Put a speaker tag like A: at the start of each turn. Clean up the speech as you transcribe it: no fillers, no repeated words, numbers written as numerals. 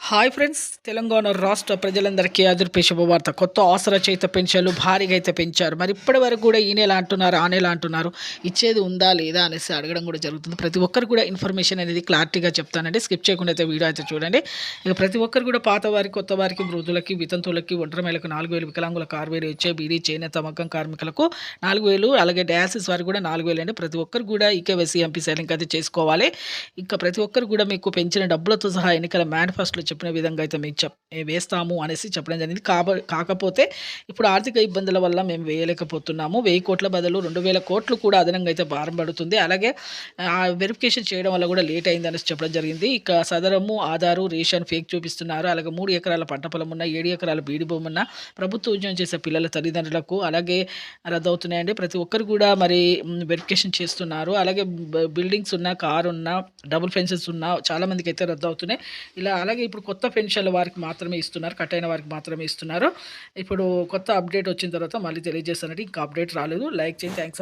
A: Hi friends, Telangana రాష్ట్ర ప్రజలందరికీ అదిరిపే శుభవార్త. కొత్త ఆసరా చేత పెన్షన్లు భారీగా అయితే పెంచారు. మరి ఇప్పటి వరకు కూడా ఈ నెల అంటున్నారు, ఆ నెల అంటున్నారు, ఇచ్చేది ఉందా లేదా అనేసి అడగడం కూడా జరుగుతుంది. ప్రతి ఒక్కరు కూడా ఇన్ఫర్మేషన్ అనేది క్లారిటీగా చెప్తానండి. స్కిప్ చేయకుండా అయితే వీడియో అయితే చూడండి. ఇక ప్రతి ఒక్కరు కూడా పాత వారికి, కొత్త వారికి, వృద్ధులకి, వితంతువులకి, ఒంటరి మహిళలకు 4,000, వికలాంగులకు 6,000, హెచ్ఐ, బీడీ, చేనేత, మగ్గం కార్మికులకు 4,000, అలాగే డయాలసిస్ వారికి కూడా 4,000 అండి. ప్రతి ఒక్కరు కూడా ఈకేవైసీ ఎంపీ సైలింగ్ అయితే చేసుకోవాలి. ఇంకా ప్రతి ఒక్కరు కూడా మీకు పెంచిన డబ్బులతో సహా ఎన్నికల మేనిఫెస్టోలో చెప్పిన విధంగా అయితే మేము వేస్తాము అనేసి చెప్పడం జరిగింది. కాకపోతే ఇప్పుడు ఆర్థిక ఇబ్బందుల వల్ల మేము వేయలేకపోతున్నాము. 1000 కోట్ల బదులు 2,000 కోట్లు కూడా అదనంగా అయితే భారం పడుతుంది. అలాగే వెరిఫికేషన్ చేయడం వల్ల కూడా లేట్ అయింది అనేసి చెప్పడం జరిగింది. ఇక సదరము, ఆధారు, రేషన్ ఫేక్ చూపిస్తున్నారు. అలాగే 3 ఎకరాల పంట పొలం ఉన్న, 7 ఎకరాల బీడి భూమి ఉన్న, ప్రభుత్వ ఉద్యోగం చేసే పిల్లల తల్లిదండ్రులకు అలాగే రద్దవుతున్నాయండి. ప్రతి ఒక్కరు కూడా మరి వెరిఫికేషన్ చేస్తున్నారు. అలాగే బిల్డింగ్స్ ఉన్న, కారు ఉన్న, డబుల్ ఫెన్సెస్ ఉన్న చాలా మందికి అయితే రద్దు అవుతున్నాయి. ఇలా అలాగే ఇప్పుడు కొత్త పెన్షన్ల వారికి మాత్రమే ఇస్తున్నారు, కట్ అయిన వారికి మాత్రమే ఇస్తున్నారు. ఇప్పుడు కొత్త అప్డేట్ వచ్చిన తర్వాత మళ్ళీ తెలియజేస్తానండి. ఇంకా అప్డేట్ రాలేదు. లైక్ చేయండి. థ్యాంక్స్.